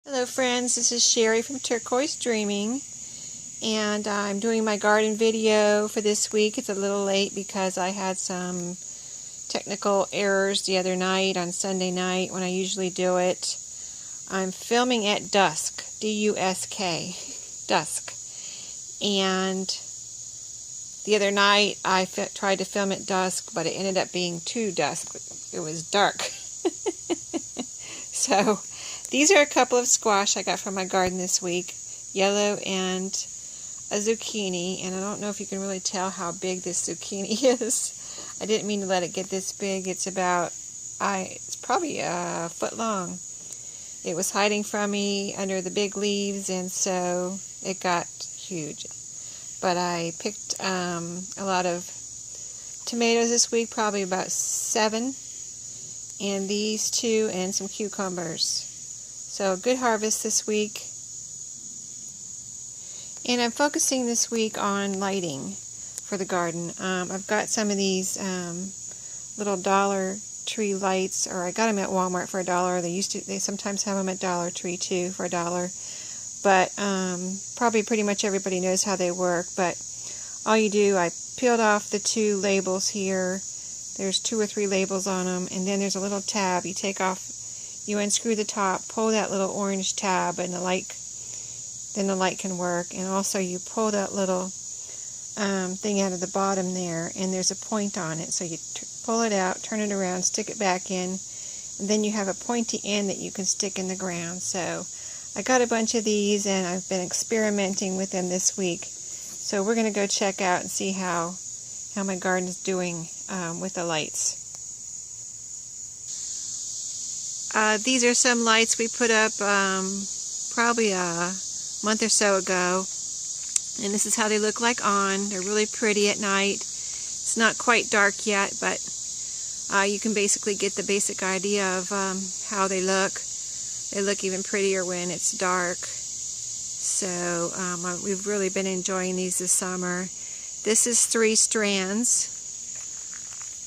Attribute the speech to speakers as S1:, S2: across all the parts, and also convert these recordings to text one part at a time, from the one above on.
S1: Hello friends, this is Sherry from Turquoise Dreaming, and I'm doing my garden video for this week. It's a little late because I had some technical errors the other night on Sunday night when I usually do it. I'm filming at dusk, D-U-S-K, dusk, and the other night I tried to film at dusk, but it ended up being too dusk. It was dark. So these are a couple of squash I got from my garden this week, yellow and a zucchini, and I don't know if you can really tell how big this zucchini is. I didn't mean to let it get this big. It's probably a foot long. It was hiding from me under the big leaves, and so it got huge. But I picked a lot of tomatoes this week, probably about 7, and these 2 and some cucumbers. So good harvest this week. And I'm focusing this week on lighting for the garden. I've got some of these little Dollar Tree lights, or I got them at Walmart for $1. They sometimes have them at Dollar Tree too for $1. But probably pretty much everybody knows how they work. But all you do, I peeled off the 2 labels here. There's 2 or 3 labels on them, and then there's a little tab. You unscrew the top, pull that little orange tab, and then the light can work. And also you pull that little thing out of the bottom there, and there's a point on it. So you pull it out, turn it around, stick it back in, and then you have a pointy end that you can stick in the ground. So I got a bunch of these, and I've been experimenting with them this week. So we're going to go check out and see how my garden is doing with the lights. These are some lights we put up probably a month or so ago, and this is how they look like on. They're really pretty at night. It's not quite dark yet, but you can basically get the basic idea of how they look. They look even prettier when it's dark. So we've really been enjoying these this summer. This is 3 strands.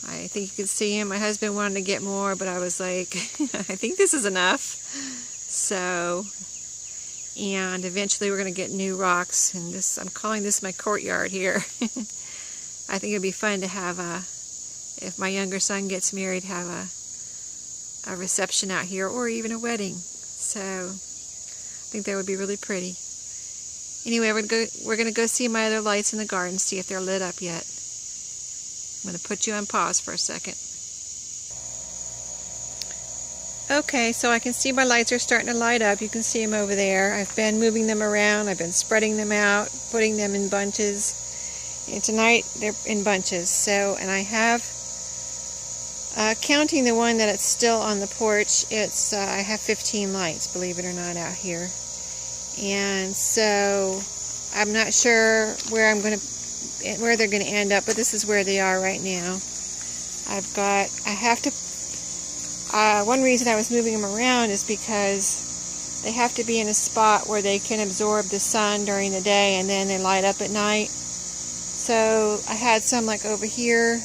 S1: I think you can see him. My husband wanted to get more, but I was like, I think this is enough. So, and eventually we're going to get new rocks, and I'm calling this my courtyard here. I think it'd be fun to have if my younger son gets married, have a reception out here, or even a wedding. So, I think that would be really pretty. Anyway, we're going to go see my other lights in the garden, see if they're lit up yet. I'm going to put you on pause for a second. Okay, so I can see my lights are starting to light up. You can see them over there. I've been moving them around. I've been spreading them out, putting them in bunches. And tonight they're in bunches. So, and I have, counting the one that it's still on the porch, I have 15 lights, believe it or not, out here. And so I'm not sure where they're going to end up, but this is where they are right now. One reason I was moving them around is because they have to be in a spot where they can absorb the sun during the day, and then they light up at night. So I had some like over here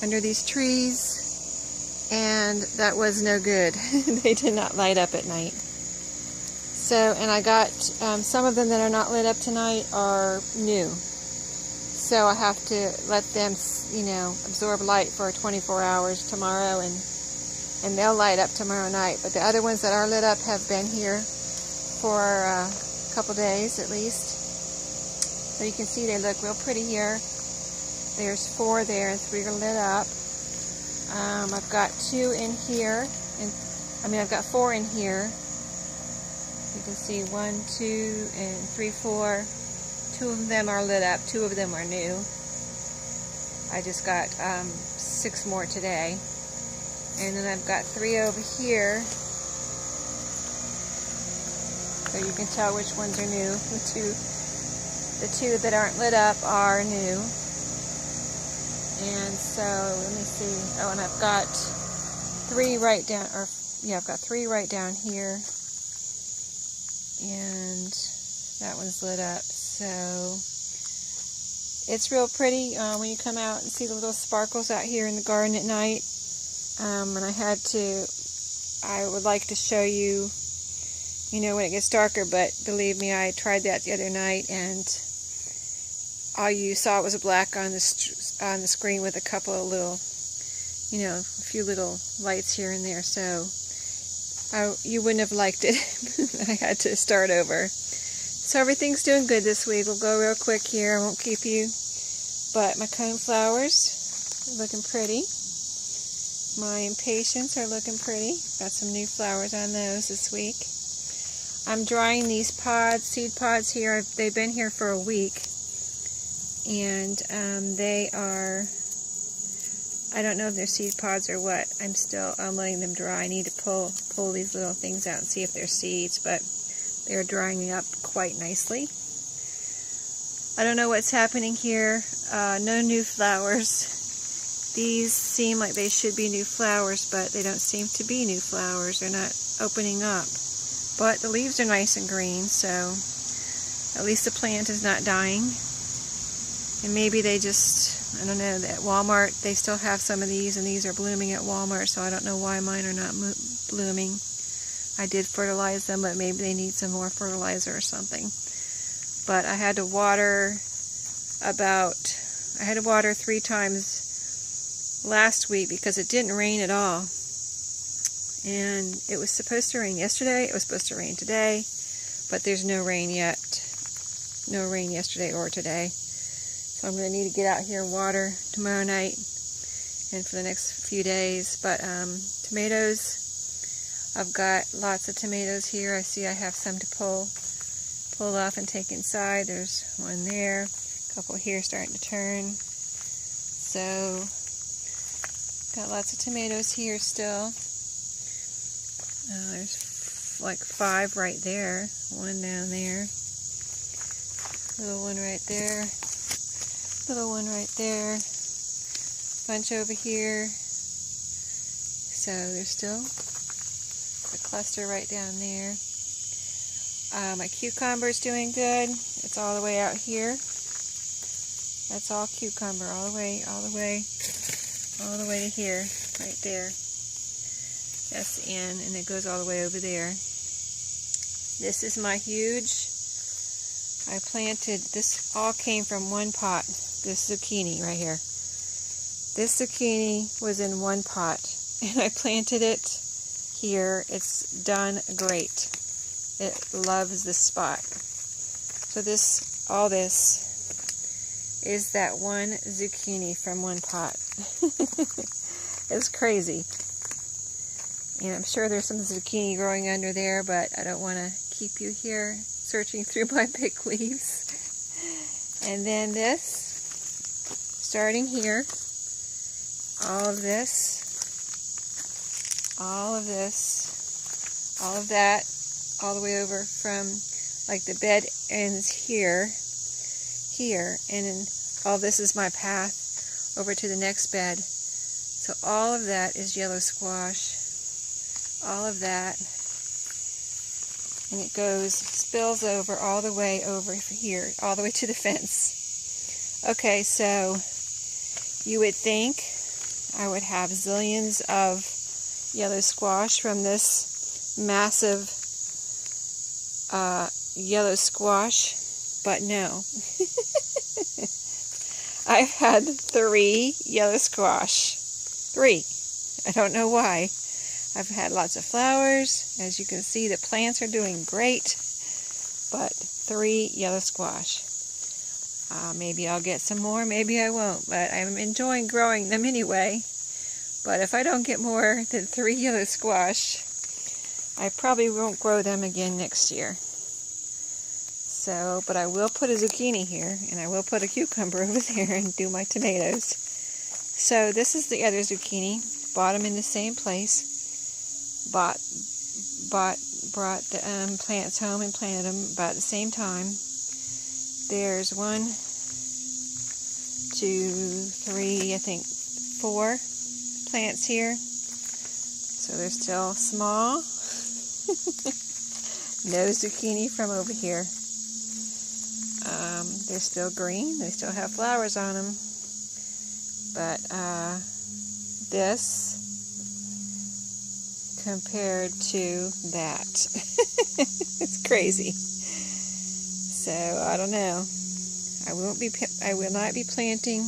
S1: under these trees, and that was no good. They did not light up at night. So, and I got some of them that are not lit up tonight are new. So I have to let them, absorb light for 24 hours tomorrow, and they'll light up tomorrow night. But the other ones that are lit up have been here for a couple days at least. So you can see they look real pretty here. There's 4 there and 3 are lit up. I've got 2 in here, I've got 4 in here. You can see 1, 2, and 3, 4. 2 of them are lit up, 2 of them are new. I just got 6 more today. And then I've got 3 over here. So you can tell which ones are new. The two that aren't lit up are new. And so, let me see. Oh, and I've got 3 right down, I've got 3 right down here. And that one's lit up. So it's real pretty when you come out and see the little sparkles out here in the garden at night. And I would like to show you you know, when it gets darker, but believe me, I tried that the other night, and all you saw was black on the screen with a couple of little, you know, a few little lights here and there, so you wouldn't have liked it. I had to start over. So everything's doing good this week. We'll go real quick here. I won't keep you. But my coneflowers are looking pretty. My impatiens are looking pretty. Got some new flowers on those this week. I'm drying these pods, seed pods here. They've been here for a week. And they are, I don't know if they're seed pods or what. I'm letting them dry. I need to pull these little things out and see if they're seeds, but they're drying up quite nicely. I don't know what's happening here. No new flowers. These seem like they should be new flowers, but they don't seem to be new flowers. They're not opening up. But the leaves are nice and green, so at least the plant is not dying. And maybe they just, I don't know, at Walmart they still have some of these, and these are blooming at Walmart, so I don't know why mine are not blooming. I did fertilize them, but maybe they need some more fertilizer or something. But I had to water 3 times last week because it didn't rain at all. And it was supposed to rain yesterday, it was supposed to rain today, but there's no rain yet. No rain yesterday or today. So I'm going to need to get out here and water tomorrow night and for the next few days. But tomatoes, I've got lots of tomatoes here. I see I have some to pull off and take inside. There's one there, a couple here starting to turn. So got lots of tomatoes here still. There's like 5 right there. One down there. Little one right there. Little one right there. Bunch over here. So there's still a cluster right down there. My cucumber's doing good. It's all the way out here. That's all cucumber, all the way to here, right there. That's the end, and it goes all the way over there. This is my huge, I planted, this all came from one pot, this zucchini right here. This zucchini was in one pot, and I planted it here. It's done great. It loves this spot. So all this is that one zucchini from one pot. It's crazy. And I'm sure there's some zucchini growing under there, but I don't want to keep you here searching through my big leaves. And then this, starting here, all of this, all of that, all the way over from like the bed ends here, and then all this is my path over to the next bed. So all of that is yellow squash. All of that, and it spills over all the way over here, all the way to the fence. Okay, so you would think I would have zillions of yellow squash from this massive yellow squash, but no. I've had 3 yellow squash. 3. I don't know why. I've had lots of flowers. As you can see, the plants are doing great, but 3 yellow squash. Maybe I'll get some more, maybe I won't, but I'm enjoying growing them anyway. But if I don't get more than 3 yellow squash, I probably won't grow them again next year. So, but I will put a zucchini here, and I will put a cucumber over there and do my tomatoes. So this is the other zucchini. Bought them in the same place. Brought the plants home and planted them about the same time. There's 1, 2, 3, I think 4 plants here. So they're still small. No zucchini from over here. They're still green. They still have flowers on them. But this compared to that. It's crazy. So I don't know. I will not be planting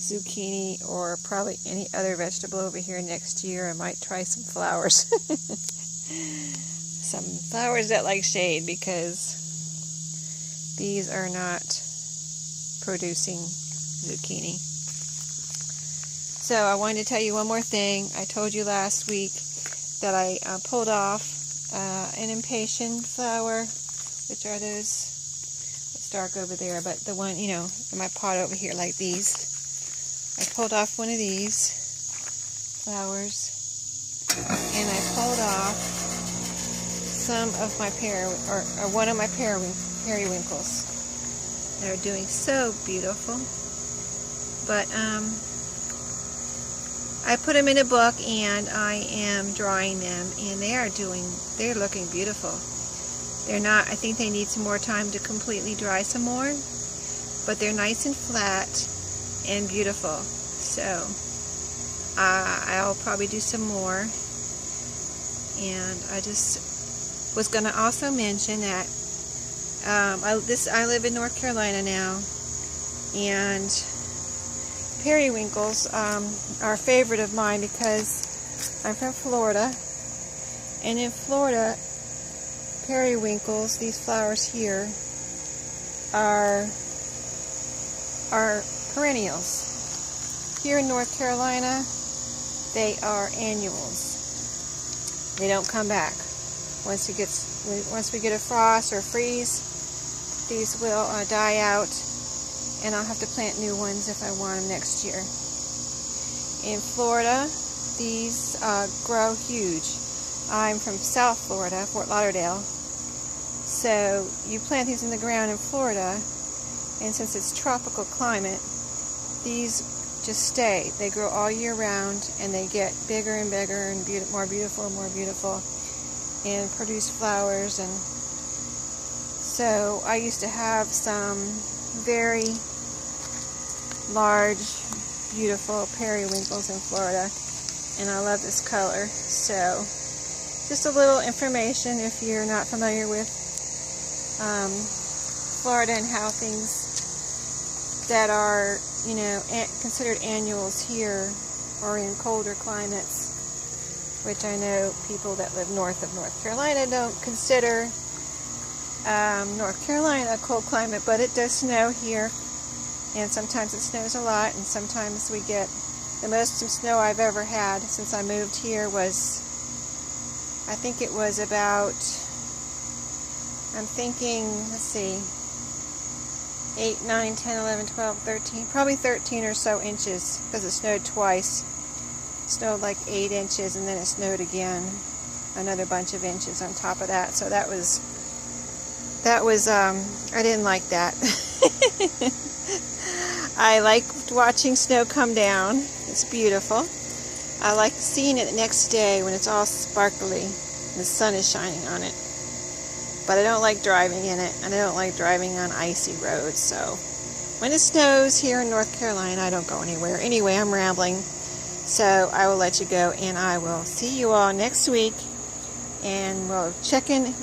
S1: zucchini or probably any other vegetable over here next year. I might try some flowers. Some flowers that like shade, because these are not producing zucchini. So I wanted to tell you one more thing. I told you last week that I pulled off an impatient flower, which are those, it's dark over there, but the one, in my pot over here, like these. I pulled off one of these flowers, and I pulled off some of my one of my periwinkles. They're doing so beautiful. But I put them in a book, and I am drying them, and they're looking beautiful. They're not, I think they need some more time to completely dry some more, but they're nice and flat and beautiful. So I'll probably do some more. And I just was going to also mention that I live in North Carolina now, and periwinkles are a favorite of mine because I'm from Florida, and in Florida, periwinkles, these flowers here, are perennials. Here in North Carolina, they are annuals. They don't come back. Once we get a frost or a freeze, these will die out, and I'll have to plant new ones if I want them next year. In Florida, these grow huge. I'm from South Florida, Fort Lauderdale. So you plant these in the ground in Florida, and since it's tropical climate, these just stay. They grow all year round, and they get bigger and bigger and more beautiful and more beautiful, and produce flowers. And so I used to have some very large, beautiful periwinkles in Florida, and I love this color. So just a little information if you're not familiar with Florida and how things that are, considered annuals here or in colder climates, which I know people that live north of North Carolina don't consider North Carolina a cold climate, but it does snow here, and sometimes it snows a lot, and sometimes we get the most snow I've ever had since I moved here was, I think it was about, I'm thinking, let's see, 8, 9, 10, 11, 12, 13, probably 13 or so inches, because it snowed twice. It snowed like 8 inches, and then it snowed again, another bunch of inches on top of that. So that was I didn't like that. I liked watching snow come down. It's beautiful. I like seeing it the next day when it's all sparkly and the sun is shining on it. But I don't like driving in it, and I don't like driving on icy roads. So when it snows here in North Carolina, I don't go anywhere. Anyway, I'm rambling, so I will let you go, and I will see you all next week. And we'll check in.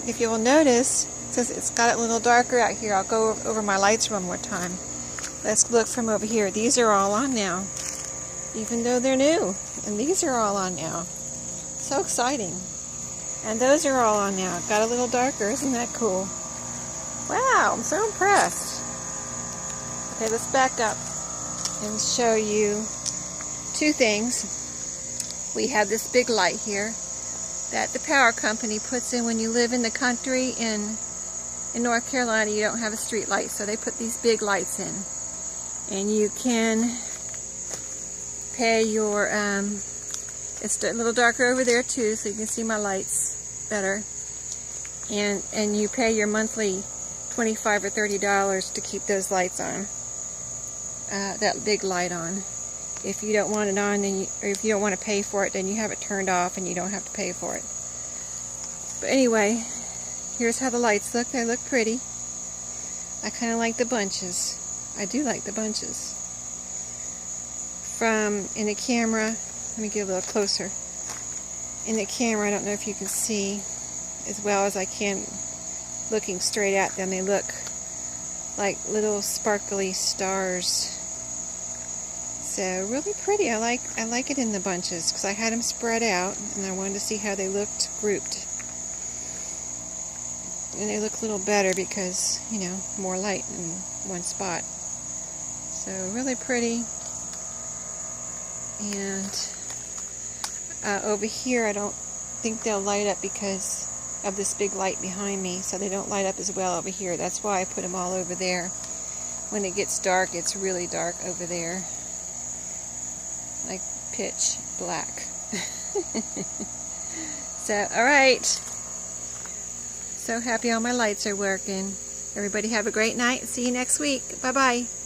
S1: If you will notice, since it's got a little darker out here, I'll go over my lights one more time. Let's look from over here. These are all on now, even though they're new. And these are all on now. So exciting. And those are all on now. It got a little darker. Isn't that cool? Wow, I'm so impressed. Okay, let's back up and show you two things. We have this big light here that the power company puts in when you live in the country. In North Carolina, you don't have a street light, so they put these big lights in. And you can pay your, it's a little darker over there too, so you can see my lights better. And you pay your monthly $25 or $30 to keep those lights on, that big light on. If you don't want it on, then or if you don't want to pay for it, then you have it turned off and you don't have to pay for it. But anyway, here's how the lights look. They look pretty. I kind of like the bunches. I do like the bunches. In a camera, let me get a little closer. in the camera. I don't know if you can see as well as I can looking straight at them. They look like little sparkly stars. So really pretty. I like it in the bunches because I had them spread out and I wanted to see how they looked grouped. And they look a little better because, you know, more light in one spot. So really pretty. And over here I don't think they'll light up because of this big light behind me, so they don't light up as well over here. That's why I put them all over there. When it gets dark, it's really dark over there, like pitch black. So alright, so happy all my lights are working. Everybody have a great night. See you next week. Bye bye.